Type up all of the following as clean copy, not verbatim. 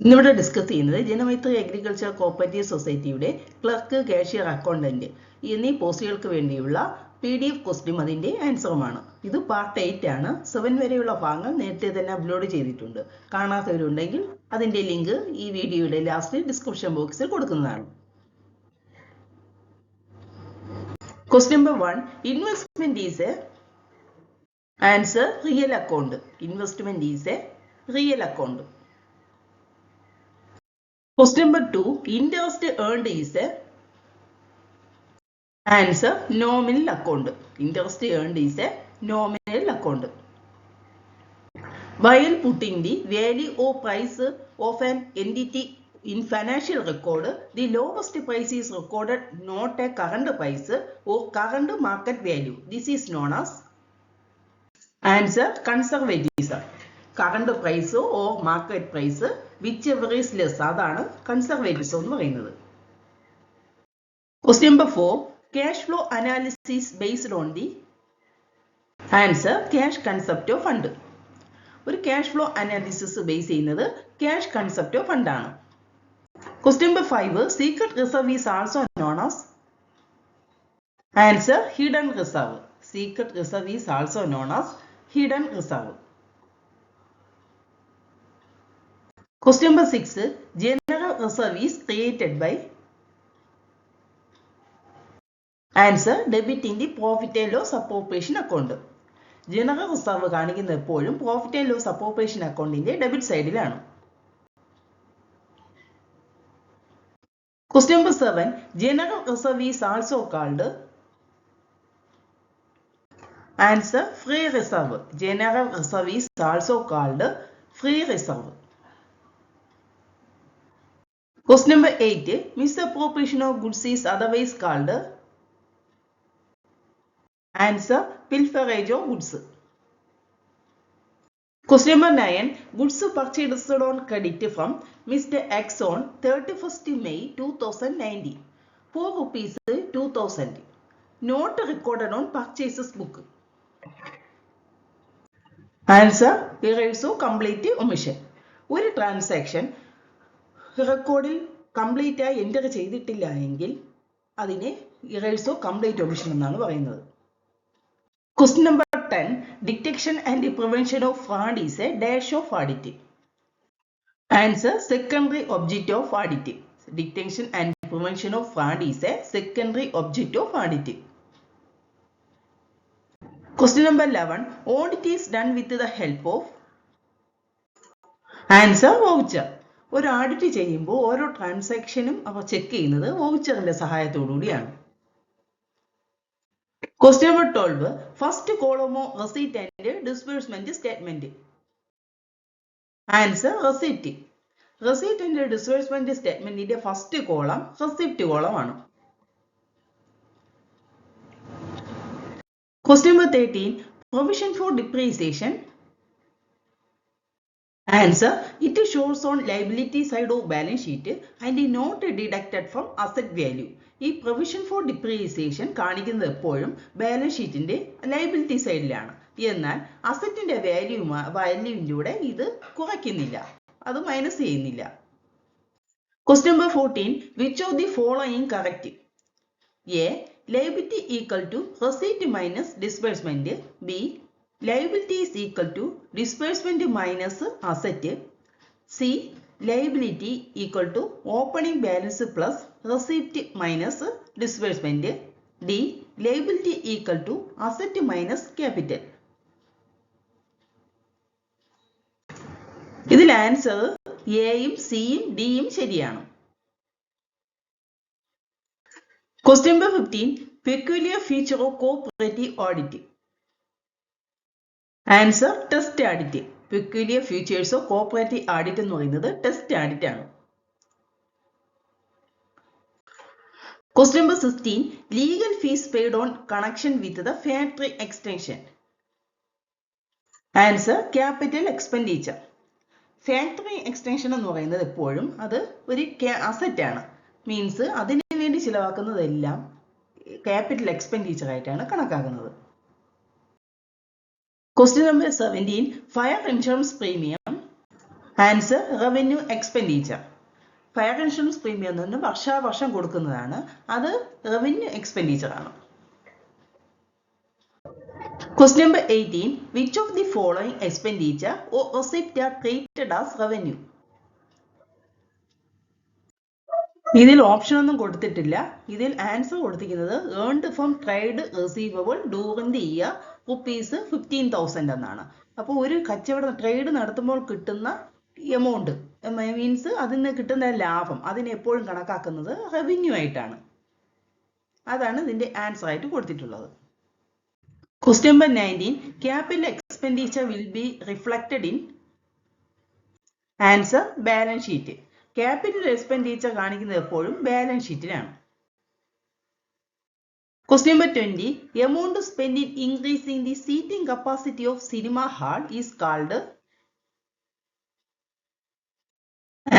ഇന്നിവിടെ ഡിസ്കസ് ചെയ്യുന്നത് Janamaithri agriculture cooperative സൊസൈറ്റിയുടെ ക്ലർക്ക്, കാഷ്യർ, അക്കൗണ്ടന്റ് എന്നീ പോസ്റ്റുകൾക്ക് വേണ്ടിയുള്ള PDF ക്വസ്റ്റ്യനും അതിന്റെ ആൻസറുമാണ്. ഇത് പാർട്ട് 8 ആണ്. 7 വരെയുള്ള ഭാഗങ്ങൾ നേരത്തെ തന്നെ അപ്ലോഡ് ചെയ്തിട്ടുണ്ട്. കാണാത്തവരുണ്ടെങ്കിൽ അതിന്റെ ലിങ്ക് ഈ വീഡിയോയുടെ ലാസ്റ്റ് ഡിസ്ക്രിപ്ഷൻ ബോക്സിൽ കൊടുക്കുന്നതാണ്. Question number 1. Investment is a answer real account. Investment is a real account. Question number 2. Interest earned is a answer nominal account. Interest earned is a nominal account. While putting the value or price of an entity in financial record, the lowest price is recorded, not a current price or current market value. This is known as answer conservatism. Current price or market price, whichever is less, അതാണ് conservatism എന്ന് പറയുന്നത്. Question number 4. Cash flow analysis based on the answer cash concept of fund. ഒരു cash flow analysis base ചെയ്യുന്നത് cash concept of fund ആണ്. Question number 5. Secret reserve is also known as answer hidden reserve. Secret reserve is also known as hidden reserve. Question number 6. General reserve is created by answer debiting the profit and loss appropriation account. General reserve കാണിക്കുന്നത് എപ്പോഴും profit and loss appropriation accountന്റെ debit സൈഡിലാണ്. Question number 7. General reserve is also called answer free reserve. General reserve is also called free reserve. Question number 8. Misappropriation of goods is otherwise called answer pilferage of goods. Question number 9. Goods purchased on credit from Mr. X on 31st May 2019 for rupees 2000. Not recorded on purchases book. Answer erase complete omission. ഒരു transaction റെക്കോർഡിൽ complete ആയി enter ചെയ്തിട്ടില്ല എങ്കിൽ അതിനെ ഇറേഴ്സോ complete omission എന്നാണ് പറയുന്നത്. Question number 10. Detection and prevention of fraud is a dash of audit. Answer secondary object of audit. Detection and prevention of fraud is a secondary object of audit. Question number 11. Audit is done with the help of answer voucher. ഒരു audit ചെയ്യുമ്പോൾ ഓരോ ട്രാൻസാക്ഷനും അവർ check ചെയ്യുന്നത് വൗച്ചറിന്റെ സഹായത്തോടുകൂടിയാണ്. Question number 12. First column of receipt and disbursement statement. Answer receipt. Receipt and disbursement statementന്റെ first column receipt column ആണ്. Question number 13. Provision for depreciation. Answer it shows on liability side of balance sheet and not deducted from asset value. ഈ provision for depreciation കാണിക്കുന്നത് എപ്പോഴും balance ഷീറ്റിന്റെ liability സൈഡിലാണ്. എന്നാൽ അസറ്റിന്റെ വാല്യൂവിലൂടെ ഇത് കുറയ്ക്കുന്നില്ല, അത് മൈനസ് ചെയ്യുന്നില്ല. Question number 14. Which of the following correct? A. Liability equal to receipt minus disbursement. B. Liability is equal to disbursement minus asset. C. Liability equal to opening balance plus receipt minus disbursement. D. Liability equal to asset minus capital. ഇതിൽ answer എയും സിയും ഡിയും ശരിയാണ്. Question number 15. Peculiar feature of cooperative audit. Answer test audit. Peculiar features of cooperative audit എന്ന് പറയുന്നത് test adit ആണ്. Question number 16. Legal fees paid on connection with the factory extension. Answer capital expenditure. Factory extension എന്ന് പറയുന്നത് എപ്പോഴും അത് ഒരു asset ആണ്. Means അതിനു വേണ്ടി ചിലവാക്കുന്നതെല്ലാം ക്യാപിറ്റൽ എക്സ്പെൻഡിച്ചർ ആയിട്ടാണ് കണക്കാക്കുന്നത്. Question number 17. Fire insurance premium answer revenue expenditure. Fire insurance premium എന്ന് പറഞ്ഞാൽ വർഷാവർഷം കൊടുക്കുന്നതാണ്. അത് റവന്യൂ എക്സ്പെൻഡിച്ചർ ആണ്. Question number 18. Which of the following expenditure or receipt are treated as revenue? ഇതിൽ ഓപ്ഷൻ ഒന്നും കൊടുത്തിട്ടില്ല. ഇതിൽ ആൻസർ കൊടുത്തിരിക്കുന്നത് earned from trade receivable during the year ₹15,000 എന്നാണ്. അപ്പോൾ ഒരു കച്ചവടം ട്രേഡ് നടത്തുമ്പോൾ കിട്ടുന്ന എമൗണ്ട് മീൻസ് അതിൽ നിന്ന് കിട്ടുന്ന ലാഭം അതിനെ എപ്പോഴും കണക്കാക്കുന്നത് റവന്യൂ ആയിട്ടാണ്. അതാണ് ഇതിന്റെ ആൻസർ ആയിട്ട് കൊടുത്തിട്ടുള്ളത്. Question number 19. Capital expenditure will be reflected in answer balance sheet. Capital expenditure കാണിക്കുന്നത് എപ്പോഴും balance ഷീറ്റിലാണ്. Question number 20. Amount spent in increasing the seating capacity of cinema hall is called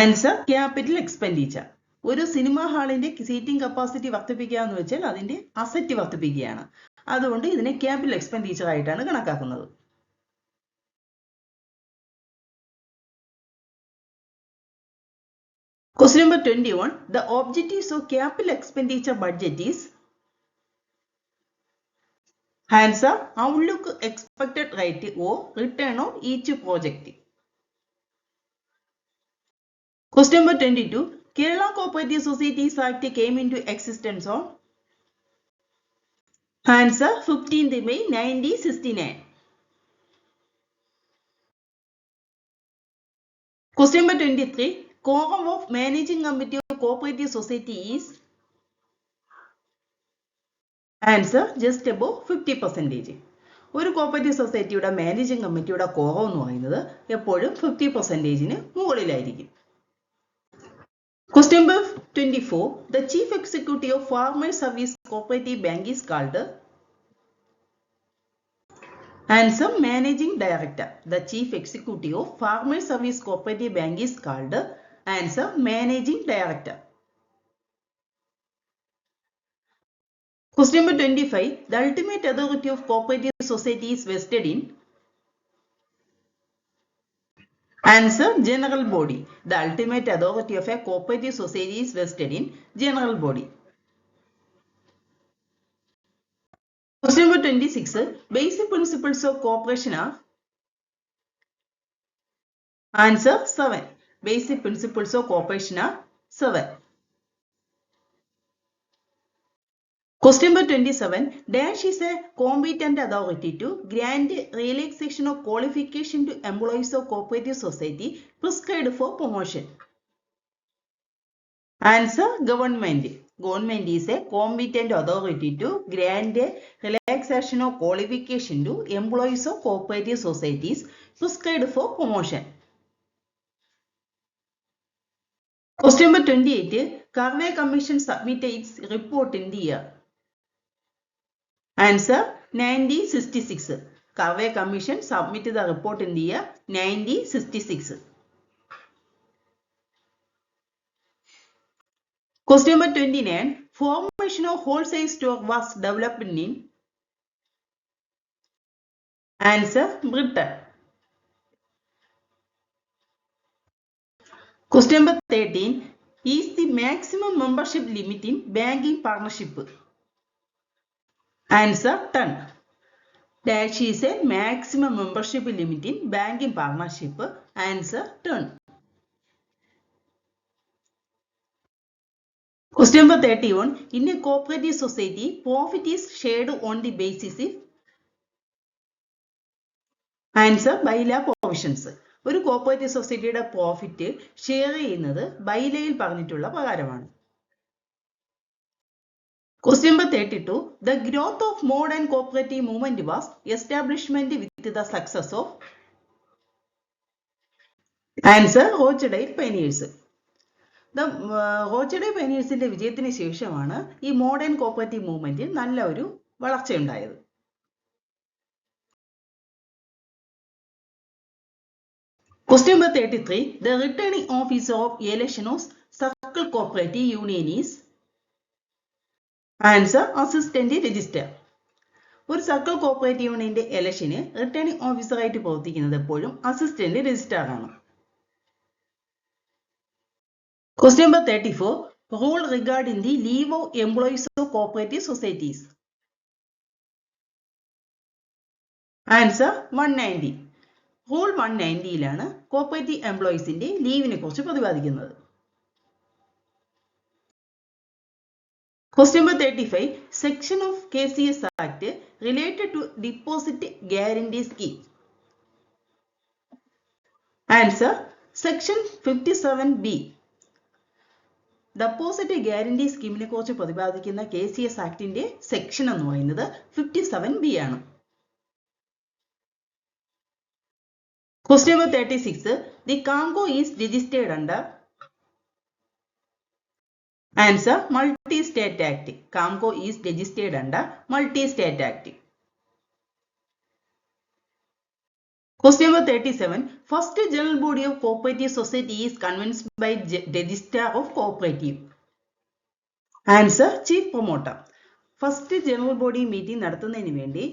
answer capital expenditure. ഒരു cinema ഹാളിന്റെ seating capacity വർദ്ധിപ്പിക്കുക എന്ന് വെച്ചാൽ അതിന്റെ asset വർദ്ധിപ്പിക്കുകയാണ്. അതുകൊണ്ട് ഇതിനെ ക്യാപിറ്റൽ എക്സ്പെൻഡിച്ചർ ആയിട്ടാണ് കണക്കാക്കുന്നത്. Question number 21. The objectives of capital expenditure budget is answer outlook expected rate or return on each project. Question number 22. Kerala Cooperative Societies Act came into existence on answer 15th May 1969. Question number 23. Quorum of managing committee of cooperative society is answer just above 50%. ഒരു cooperative സൊസൈറ്റിയുടെ managing കമ്മിറ്റിയുടെ quorum എന്ന് പറയുന്നത് എപ്പോഴും 50%-ന് മുകളിലായിരിക്കും. Question number 24. The chief executive of Farmer Service Cooperative Bank is called answer managing director. The chief executive of Farmer Service Cooperative Bank is called answer managing director. Question number 25. The ultimate authority of cooperative society is vested in answer general body. The ultimate authority of a cooperative society is vested in general body. Question number 26. Basic principles of cooperation are answer 7. Basic principles of cooperation are 7. Question number 27. Dash is a competent authority to grant relaxation of qualification to employees of cooperative society prescribed for promotion. Answer government. Government is a competent authority to grant a relaxation of qualification to employees of cooperative societies prescribed for promotion. Question number 28. Karve Commission submitted its report in the year answer 1966. Karve Commission submitted the report in the year 1966. Question number 29. Formation of wholesale stock was developed in answer Britain. Question number 13. Is the maximum membership limit in banking partnership? Answer 10. Dash is a maximum membership limit in banking partnership. Answer 10. Question number 31. In a cooperative society, profit is shared on the basis of answer bylaw provisions. ഒരു cooperative സൊസൈറ്റിയുടെ profit share ചെയ്യുന്നത് ബൈലയിൽ പറഞ്ഞിട്ടുള്ള പ്രകാരമാണ്. Question number 32. The growth of modern cooperative movement was establishment with the success of answer Rochdale Pioneers. The Rochdale Pioneersന്റെ വിജയത്തിന് ശേഷമാണ് ഈ modern cooperative movement നല്ല ഒരു വളർച്ചയുണ്ടായത്. Question number 33. The returning officer of election of Circle Cooperative Union is answer assistant register. ഒരു circle cooperative യൂണിയന്റെ ഇലക്ഷന് returning ഓഫീസറായിട്ട് പ്രവർത്തിക്കുന്നത് എപ്പോഴും അസിസ്റ്റന്റ് രജിസ്ട്രാർ ആണ്. Question number 34. Rule regarding the leave of employees of cooperative societies. Answer 190. Rule 190-ലാണ് cooperative എംപ്ലോയീസിന്റെ ലീവിനെ കുറിച്ച് പ്രതിപാദിക്കുന്നത്. Question number 35. Section of KCS Act related to deposit guarantee scheme. Answer Section 57B. Deposit guarantee സ്കീമിനെ കുറിച്ച് പ്രതിപാദിക്കുന്ന KCS ആക്ടിന്റെ section എന്ന് പറയുന്നത് 57B ആണ്. Question number 36. The CAMCO is registered under. Answer Multi-State Act. CAMCO is registered under Multi-State Act. Question number 37. First general body of cooperative society is convinced by registrar of cooperative. Answer chief promoter. First general body meeting നടത്തുന്നതിന് വേണ്ടി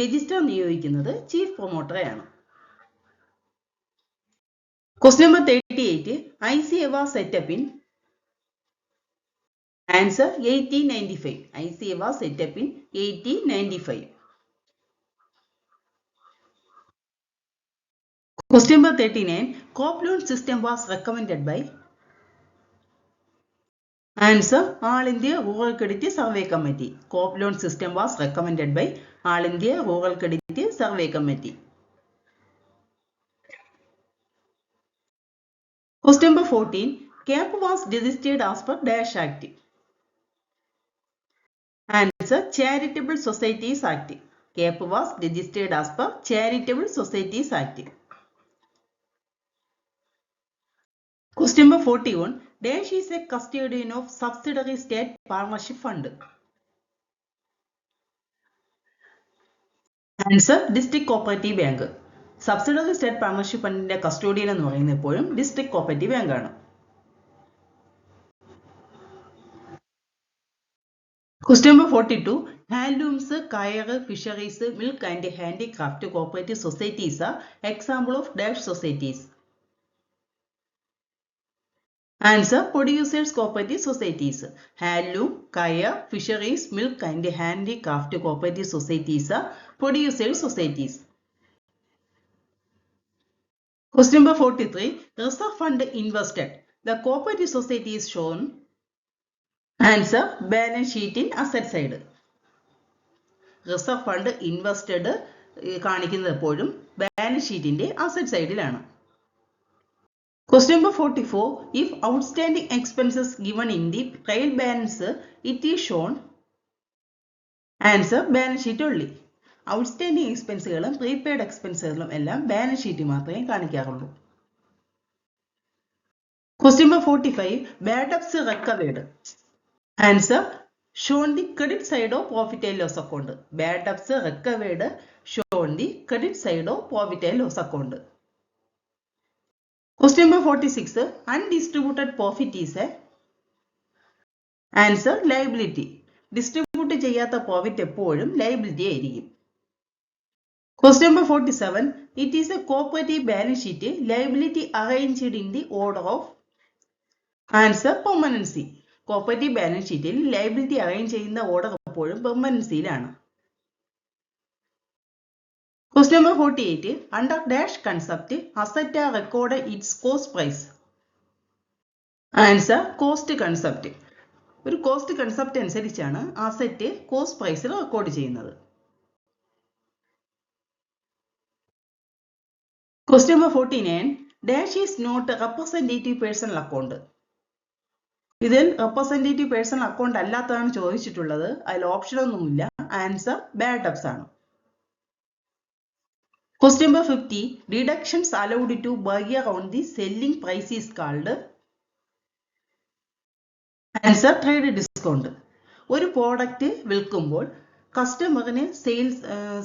registrar നിയോഗിക്കുന്നത് chief പ്രൊമോട്ടറെയാണ്. Question number 38. ICA was set up in. Answer 1895. ICA was set up in 1895. Question number 39. Crop loan system was recommended by. Answer All India Rural Credit Survey Committee. Crop loan system was recommended by All India Rural Credit Survey Committee. Question number 14. CAP was registered as per Dash Act. Answer Charitable Societies Act. CAP was registered as per Charitable Societies Act. Question number 41. Dash is a custodian of subsidiary state partnership fund. Answer District Cooperative Bank. Subsidiary state partnership ഫണ്ടിന്റെ custodian എന്ന് പറയുന്നത് എപ്പോഴും district cooperative bank ആണ്. Question number 42. Handlooms, kayar, fisheries, milk and handicraft cooperative societies are example of Dash societies. Answer Producers Cooperative Societies. Handloom, kayar, fisheries, milk and handicraft cooperative societies are Producers Societies. Question number 43. Reserve fund invested. The cooperative society is shown. Answer balance sheet in asset side. Reserve fund invested കാണിക്കുന്നത് എപ്പോഴും balance ഷീറ്റിന്റെ asset സൈഡിലാണ്. Question number 44. If outstanding expenses given in the trial balance, it is shown. Answer balance sheet only. Outstanding എക്സ്പെൻസുകളും prepaid എക്സ്പെൻസുകളും എല്ലാം balance ഷീറ്റിൽ മാത്രമേ കാണിക്കാറുള്ളൂ. Question number 45. Bad debts recovered. Answer shown the credit side of profit and loss account. Bad debts recovered shown the credit side of profit and loss account. Question number 46. Undistributed profit is a. Answer liability. Distribute ചെയ്യാത്ത profit എപ്പോഴും liability ആയിരിക്കും. Question number 47. It is a cooperative balance sheet. Liability arranged in the order of. Answer permanency. Cooperative balance ഷീറ്റിൽ liability arrange ചെയ്യുന്ന order എപ്പോഴും പെർമനൻസിയിലാണ്. Question number 48. Under Dash concept, asset are recorded its cost price. Answer cost concept. ഒരു cost concept അനുസരിച്ചാണ് asset cost പ്രൈസിൽ record ചെയ്യുന്നത്. Question number 49. Dash is not a representative personal account. ഇതിൽ representative personal account അല്ലാത്തതാണ് ചോദിച്ചിട്ടുള്ളത്. അതിൽ option ഒന്നുമില്ല. Answer bad ഡെബ്റ്റ്സ് ആണ്. Question number 50. Deductions allowed to buyer on the selling price is called. Answer trade discount. ഒരു product വിൽക്കുമ്പോൾ കസ്റ്റമറിന്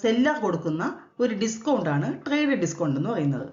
seller കൊടുക്കുന്ന ഒരു ഡിസ്കൗണ്ട് ആണ് ട്രേഡ് ഡിസ്കൗണ്ട് എന്ന് പറയുന്നത്.